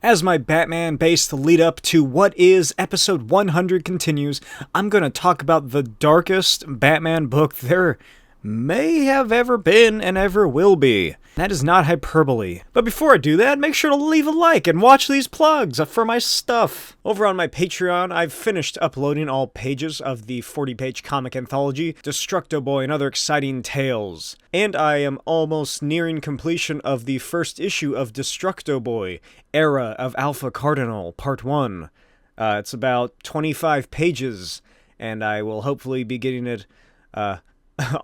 As my Batman-based lead-up to what is episode 100 continues, I'm going to talk about the darkest Batman book there may have ever been and ever will be. That is not hyperbole. But before I do that, make sure to leave a like and watch these plugs for my stuff. Over on my Patreon, I've finished uploading all pages of the 40-page comic anthology, Destructo Boy and Other Exciting Tales. And I am almost nearing completion of the first issue of Destructo Boy, Era of Alpha Cardinal, Part 1. It's about 25 pages, and I will hopefully be getting it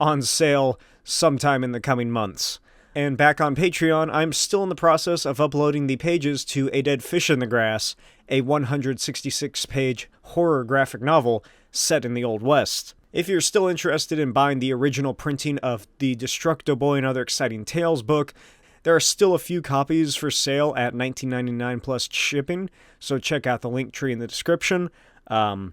on sale sometime in the coming months. And back on Patreon, I'm still in the process of uploading the pages to A Dead Fish in the Grass, a 166-page horror graphic novel set in the Old West. If you're still interested in buying the original printing of the Destructo Boy and Other Exciting Tales book, there are still a few copies for sale at $19.99 plus shipping, so check out the link tree in the description. Not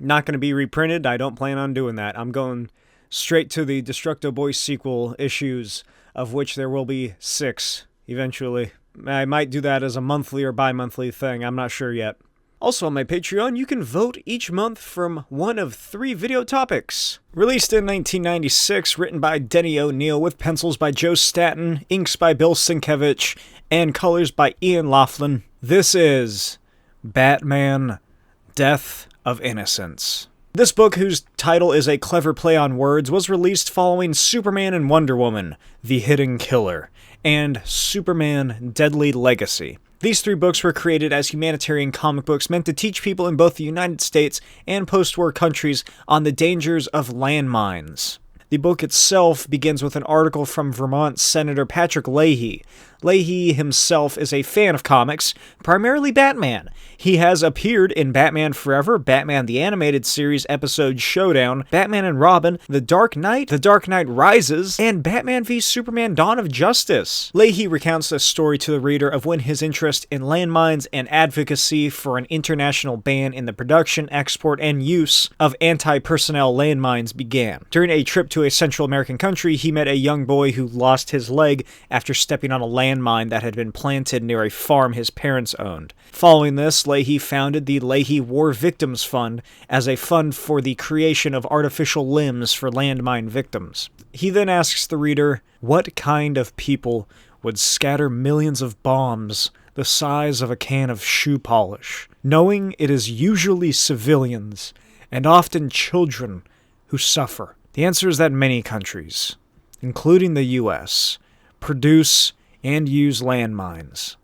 going to be reprinted, I don't plan on doing that. I'm going straight to the Destructo Boy sequel issues, of which there will be 6 eventually. I might do that as a monthly or bi-monthly thing, I'm not sure yet. Also on my Patreon, you can vote each month from one of 3 video topics. Released in 1996, written by Denny O'Neil with pencils by Joe Staton, inks by Bill Sienkiewicz, and colors by Ian Laughlin. This is Batman: Death of Innocence. This book, whose title is a clever play on words, was released following Superman and Wonder Woman, The Hidden Killer, and Superman: Deadly Legacy. These 3 books were created as humanitarian comic books meant to teach people in both the United States and post-war countries on the dangers of landmines. The book itself begins with an article from Vermont Senator Patrick Leahy. Leahy himself is a fan of comics, primarily Batman. He has appeared in Batman Forever, Batman the Animated Series episode Showdown, Batman and Robin, The Dark Knight Rises, and Batman v Superman: Dawn of Justice. Leahy recounts a story to the reader of when his interest in landmines and advocacy for an international ban in the production, export, and use of anti-personnel landmines began. During a trip to a Central American country, he met a young boy who lost his leg after stepping on a landmine that had been planted near a farm his parents owned. Following this, Leahy founded the Leahy War Victims Fund as a fund for the creation of artificial limbs for landmine victims. He then asks the reader, what kind of people would scatter millions of bombs the size of a can of shoe polish, knowing it is usually civilians, and often children, who suffer? The answer is that many countries, including the US, produce and use landmines.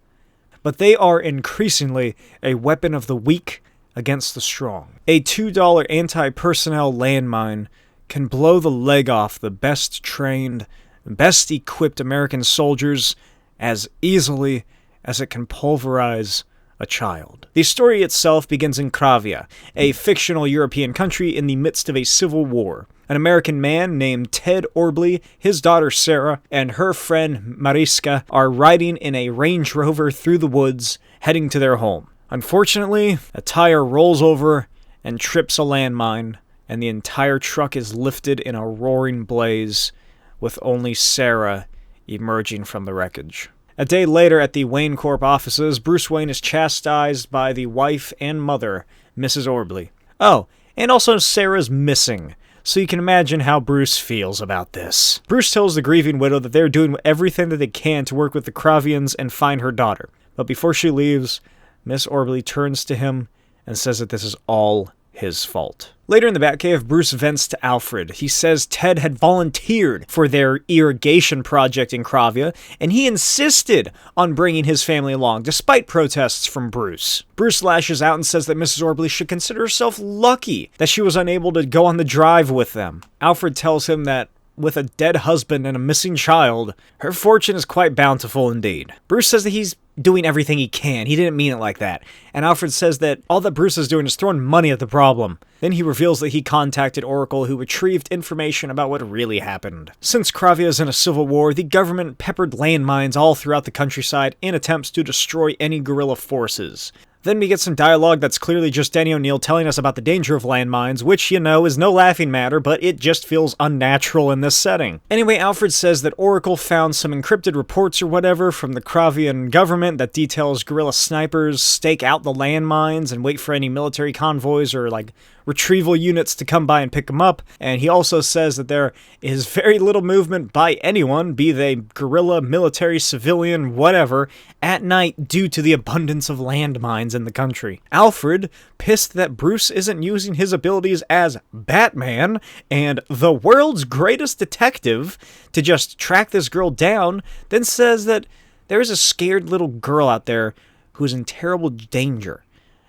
But they are increasingly a weapon of the weak against the strong. A $2 anti-personnel landmine can blow the leg off the best trained, best equipped American soldiers as easily as it can pulverize a child. The story itself begins in Kravia, a fictional European country in the midst of a civil war. An American man named Ted Orbley, his daughter Sarah, and her friend Mariska are riding in a Range Rover through the woods, heading to their home. Unfortunately, a tire rolls over and trips a landmine, and the entire truck is lifted in a roaring blaze, with only Sarah emerging from the wreckage. A day later at the Wayne Corp offices, Bruce Wayne is chastised by the wife and mother, Mrs. Orbley. Oh, and also Sarah's missing, so you can imagine how Bruce feels about this. Bruce tells the grieving widow that they're doing everything that they can to work with the Kravians and find her daughter. But before she leaves, Miss Orbley turns to him and says that this is all his fault. Later in the Batcave, Bruce vents to Alfred. He says Ted had volunteered for their irrigation project in Kravia, and he insisted on bringing his family along, despite protests from Bruce. Bruce lashes out and says that Mrs. Orbley should consider herself lucky that she was unable to go on the drive with them. Alfred tells him that with a dead husband and a missing child, her fortune is quite bountiful indeed. Bruce says that he's doing everything he can. He didn't mean it like that. And Alfred says that all that Bruce is doing is throwing money at the problem. Then he reveals that he contacted Oracle, who retrieved information about what really happened. Since Kravia is in a civil war, the government peppered landmines all throughout the countryside in attempts to destroy any guerrilla forces. Then we get some dialogue that's clearly just Denny O'Neil telling us about the danger of landmines, which, you know, is no laughing matter, but it just feels unnatural in this setting. Anyway, Alfred says that Oracle found some encrypted reports or whatever from the Kravian government that details guerrilla snipers stake out the landmines and wait for any military convoys or, like, retrieval units to come by and pick them up, and he also says that there is very little movement by anyone, be they guerrilla, military, civilian, whatever, at night due to the abundance of landmines in the country. Alfred, pissed that Bruce isn't using his abilities as Batman and the world's greatest detective to just track this girl down, then says that there is a scared little girl out there who is in terrible danger,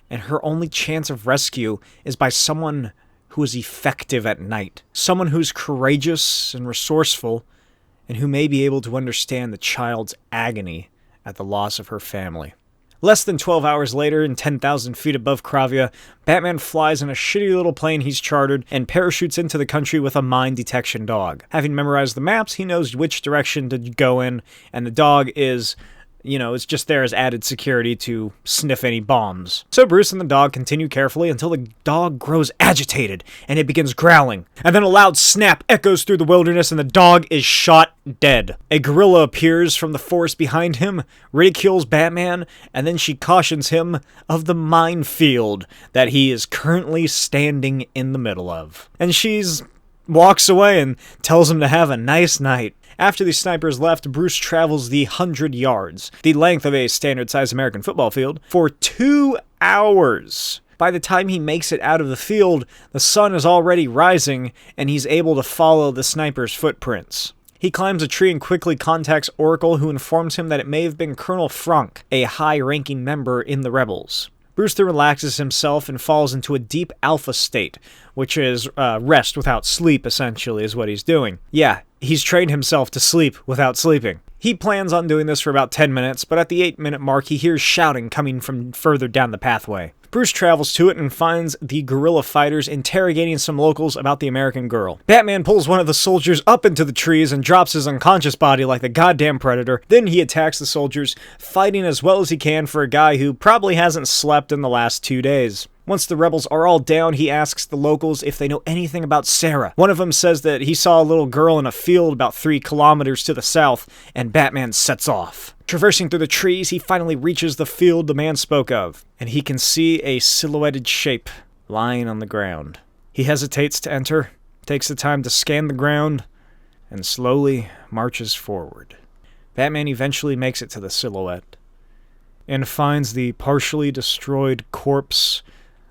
and her only chance of rescue is by someone who is effective at night. Someone who's courageous and resourceful, and who may be able to understand the child's agony at the loss of her family. Less than 12 hours later, and 10,000 feet above Kravia, Batman flies in a shitty little plane he's chartered and parachutes into the country with a mine detection dog. Having memorized the maps, he knows which direction to go in, and the dog is, you know, it's just there as added security to sniff any bombs. So Bruce and the dog continue carefully until the dog grows agitated and it begins growling. And then a loud snap echoes through the wilderness and the dog is shot dead. A gorilla appears from the forest behind him, ridicules Batman, and then she cautions him of the minefield that he is currently standing in the middle of. And she's walks away and tells him to have a nice night. After the snipers left, Bruce travels the 100 yards, the length of a standard-sized American football field, for 2 hours. By the time he makes it out of the field, the sun is already rising, and he's able to follow the snipers' footprints. He climbs a tree and quickly contacts Oracle, who informs him that it may have been Colonel Franck, a high-ranking member in the rebels. Bruce then relaxes himself and falls into a deep alpha state, which is rest without sleep, essentially, is what he's doing. Yeah, he's trained himself to sleep without sleeping. He plans on doing this for about 10 minutes, but at the 8-minute mark, he hears shouting coming from further down the pathway. Bruce travels to it and finds the guerrilla fighters interrogating some locals about the American girl. Batman pulls one of the soldiers up into the trees and drops his unconscious body like the goddamn Predator. Then he attacks the soldiers, fighting as well as he can for a guy who probably hasn't slept in the last 2 days. Once the rebels are all down, he asks the locals if they know anything about Sarah. One of them says that he saw a little girl in a field about 3 kilometers to the south, and Batman sets off. Traversing through the trees, he finally reaches the field the man spoke of, and he can see a silhouetted shape lying on the ground. He hesitates to enter, takes the time to scan the ground, and slowly marches forward. Batman eventually makes it to the silhouette, and finds the partially destroyed corpse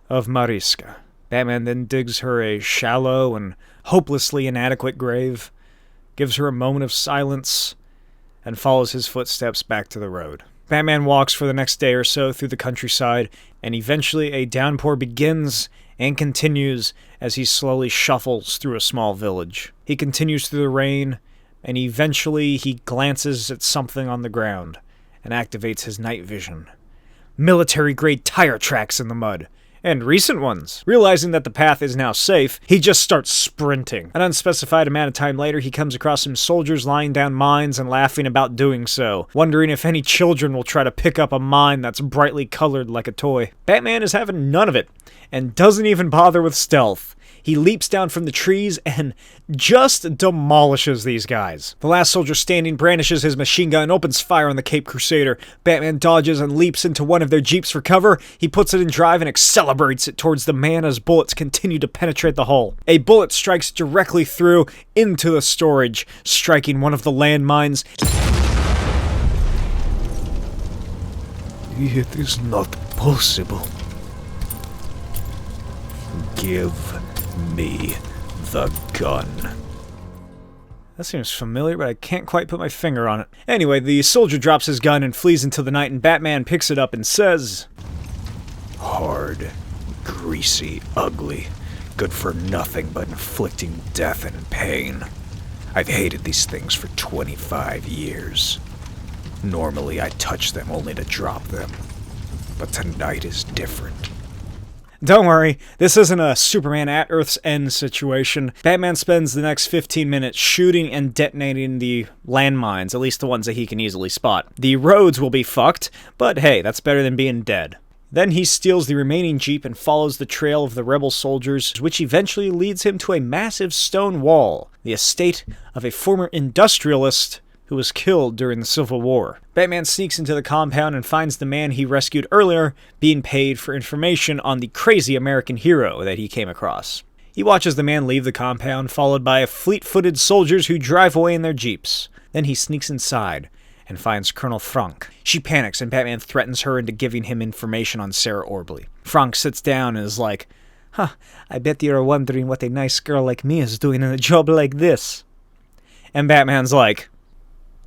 of Mariska. Batman then digs her a shallow and hopelessly inadequate grave, gives her a moment of silence, and follows his footsteps back to the road. Batman walks for the next day or so through the countryside, and eventually a downpour begins and continues as he slowly shuffles through a small village. He continues through the rain, and eventually he glances at something on the ground and activates his night vision. Military-grade tire tracks in the mud. And recent ones. Realizing that the path is now safe, he just starts sprinting. An unspecified amount of time later, he comes across some soldiers lying down mines and laughing about doing so, wondering if any children will try to pick up a mine that's brightly colored like a toy. Batman is having none of it, and doesn't even bother with stealth. He leaps down from the trees and just demolishes these guys. The last soldier standing brandishes his machine gun and opens fire on the Cape Crusader. Batman dodges and leaps into one of their jeeps for cover. He puts it in drive and accelerates it towards the man as bullets continue to penetrate the hull. A bullet strikes directly through into the storage, striking one of the landmines. It is not possible. Give me the gun. That seems familiar, but I can't quite put my finger on it. Anyway, the soldier drops his gun and flees into the night, and Batman picks it up and says, Hard, greasy, ugly, good for nothing but inflicting death and pain. I've hated these things for 25 years. Normally I touch them only to drop them, but tonight is different. Don't worry, this isn't a Superman at Earth's End situation. Batman spends the next 15 minutes shooting and detonating the landmines, at least the ones that he can easily spot. The roads will be fucked, but hey, that's better than being dead. Then he steals the remaining jeep and follows the trail of the rebel soldiers, which eventually leads him to a massive stone wall, the estate of a former industrialist who was killed during the Civil War. Batman sneaks into the compound and finds the man he rescued earlier being paid for information on the crazy American hero that he came across. He watches the man leave the compound, followed by fleet-footed soldiers who drive away in their jeeps. Then he sneaks inside and finds Colonel Franck. She panics and Batman threatens her into giving him information on Sarah Orbley. Franck sits down and is like, I bet you're wondering what a nice girl like me is doing in a job like this. And Batman's like,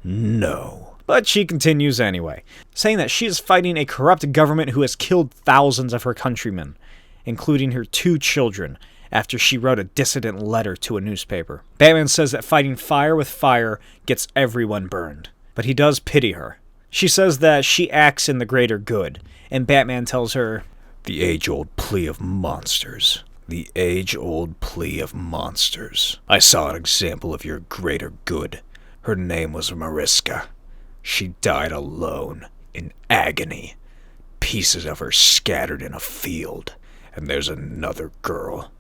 no. But she continues anyway, saying that she is fighting a corrupt government who has killed thousands of her countrymen, including her 2 children, after she wrote a dissident letter to a newspaper. Batman says that fighting fire with fire gets everyone burned, but he does pity her. She says that she acts in the greater good, and Batman tells her, The age-old plea of monsters. The age-old plea of monsters. I saw an example of your greater good. Her name was Mariska. She died alone, in agony. Pieces of her scattered in a field. And there's another girl.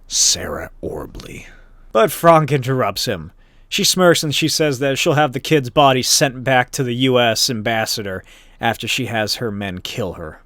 Sarah Orbley. But Franck interrupts him. She smirks and she says that she'll have the kid's body sent back to the U.S. ambassador after she has her men kill her.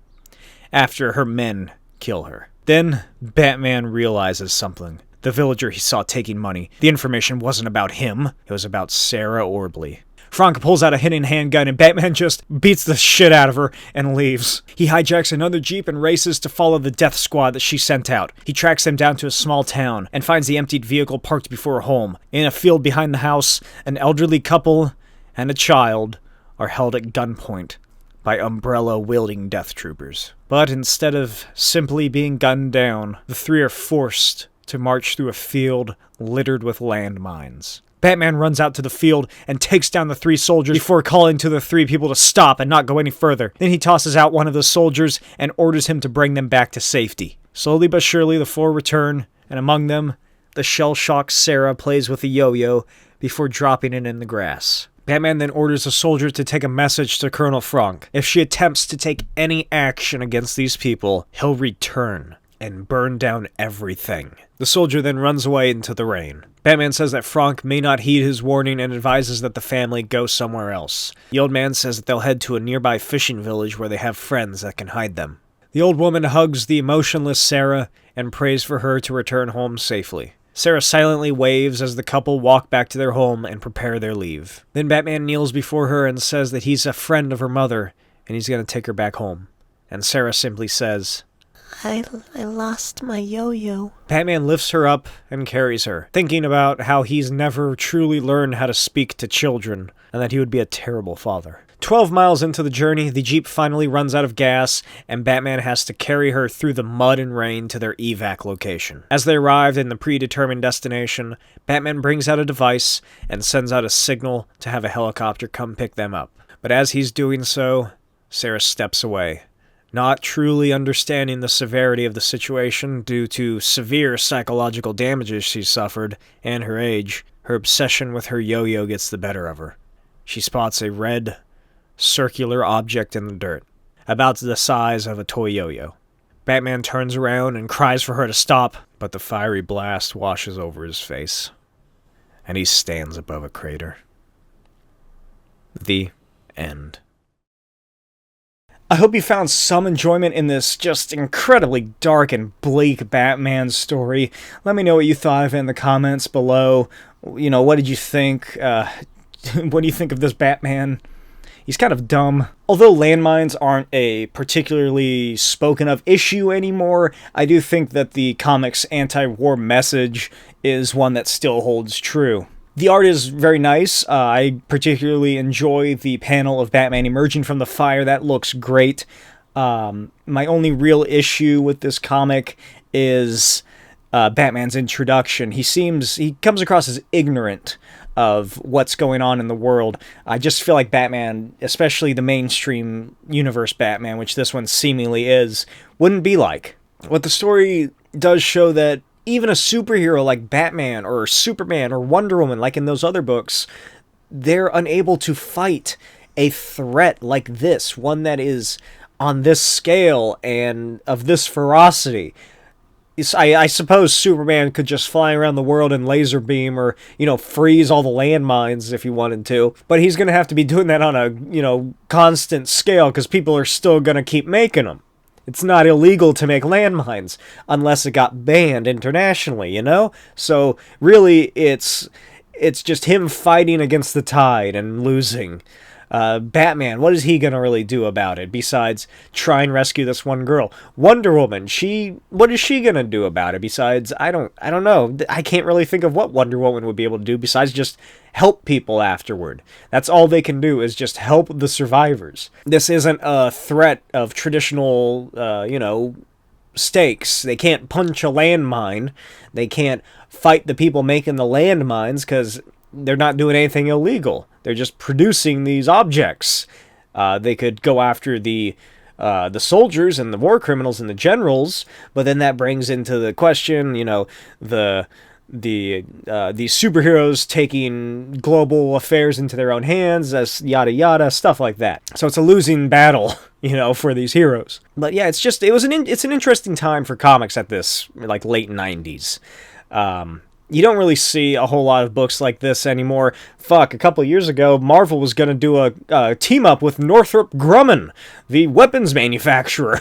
Then Batman realizes something. The villager he saw taking money. The information wasn't about him. It was about Sarah Orbley. Franck pulls out a hidden handgun and Batman just beats the shit out of her and leaves. He hijacks another jeep and races to follow the death squad that she sent out. He tracks them down to a small town and finds the emptied vehicle parked before a home. In a field behind the house, an elderly couple and a child are held at gunpoint by umbrella-wielding death troopers. But instead of simply being gunned down, the 3 are forced to march through a field littered with landmines. Batman runs out to the field and takes down the 3 soldiers before calling to the 3 people to stop and not go any further. Then he tosses out one of the soldiers and orders him to bring them back to safety. Slowly but surely, the 4 return, and among them, the shell-shocked Sarah plays with a yo-yo before dropping it in the grass. Batman then orders a soldier to take a message to Colonel Franck. If she attempts to take any action against these people, he'll return and burn down everything. The soldier then runs away into the rain. Batman says that Franck may not heed his warning and advises that the family go somewhere else. The old man says that they'll head to a nearby fishing village where they have friends that can hide them. The old woman hugs the emotionless Sarah and prays for her to return home safely. Sarah silently waves as the couple walk back to their home and prepare their leave. Then Batman kneels before her and says that he's a friend of her mother and he's going to take her back home. And Sarah simply says, I lost my yo-yo. Batman lifts her up and carries her, thinking about how he's never truly learned how to speak to children, and that he would be a terrible father. 12 miles into the journey, the Jeep finally runs out of gas, and Batman has to carry her through the mud and rain to their evac location. As they arrive in the predetermined destination, Batman brings out a device and sends out a signal to have a helicopter come pick them up. But as he's doing so, Sarah steps away, not truly understanding the severity of the situation due to severe psychological damages she suffered and her age. Her obsession with her yo-yo gets the better of her. She spots a red, circular object in the dirt, about the size of a toy yo-yo. Batman turns around and cries for her to stop, but the fiery blast washes over his face, and he stands above a crater. The end. I hope you found some enjoyment in this just incredibly dark and bleak Batman story. Let me know what you thought of it in the comments below. You know, what did you think? What do you think of this Batman? He's kind of dumb. Although landmines aren't a particularly spoken of issue anymore, I do think that the comic's anti-war message is one that still holds true. The art is very nice. I particularly enjoy the panel of Batman emerging from the fire. That looks great. My only real issue with this comic is Batman's introduction. He comes across as ignorant of what's going on in the world. I just feel like Batman, especially the mainstream universe Batman, which this one seemingly is, wouldn't be like. What the story does show that even a superhero like Batman or Superman or Wonder Woman, like in those other books, they're unable to fight a threat like this, one that is on this scale and of this ferocity. I suppose Superman could just fly around the world and laser beam or, freeze all the landmines if he wanted to. But he's going to have to be doing that on a, constant scale because people are still going to keep making them. It's not illegal to make landmines unless it got banned internationally, So really, it's just him fighting against the tide and losing. Batman, what is he gonna really do about it besides try and rescue this one girl? Wonder Woman, what is she gonna do about it besides, I don't know. I can't really think of what Wonder Woman would be able to do besides just help people afterward. That's all they can do is just help the survivors. This isn't a threat of traditional, stakes. They can't punch a landmine. They can't fight the people making the landmines because they're not doing anything illegal. They're just producing these objects. They could go after the soldiers and the war criminals and the generals, but then that brings into the question, these superheroes taking global affairs into their own hands, as yada yada, stuff like that. So it's a losing battle, for these heroes. But yeah, it's an interesting time for comics at this late 90s. You don't really see a whole lot of books like this anymore. A couple of years ago, Marvel was going to do a team-up with Northrop Grumman, the weapons manufacturer.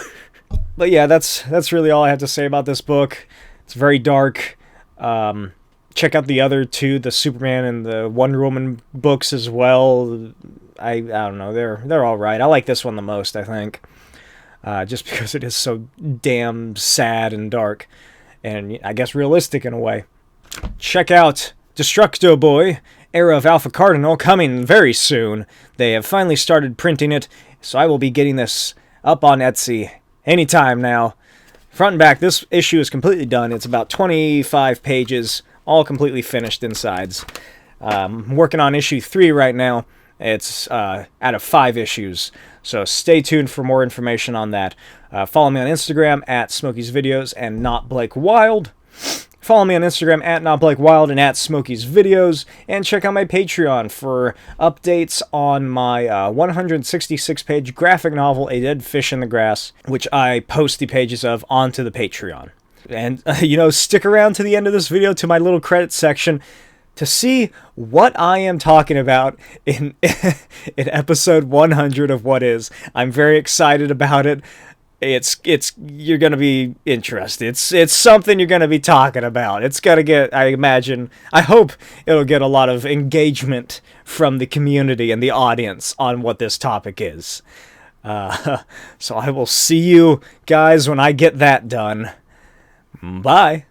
But yeah, that's really all I have to say about this book. It's very dark. Check out the other two, the Superman and the Wonder Woman books as well. I don't know, they're all right. I like this one the most, I think. Just because it is so damn sad and dark. And I guess realistic in a way. Check out Destructo Boy, Era of Alpha Cardinal, coming very soon. They have finally started printing it, so I will be getting this up on Etsy anytime now. Front and back, this issue is completely done. It's about 25 pages, all completely finished insides. I'm working on issue 3 right now. It's out of 5 issues, so stay tuned for more information on that. Follow me on Instagram at smokey'svideos and notblakewild. Follow me on Instagram at notblakewild and at smokey'svideos, and check out my Patreon for updates on my 166-page graphic novel, A Dead Fish in the Grass, which I post the pages of onto the Patreon. And, stick around to the end of this video, to my little credits section, to see what I am talking about in episode 100 of What Is. I'm very excited about it. You're gonna be interested. It's something you're gonna be talking about. It's gonna get, I hope it'll get a lot of engagement from the community and the audience on what this topic is. So I will see you guys when I get that done. Bye.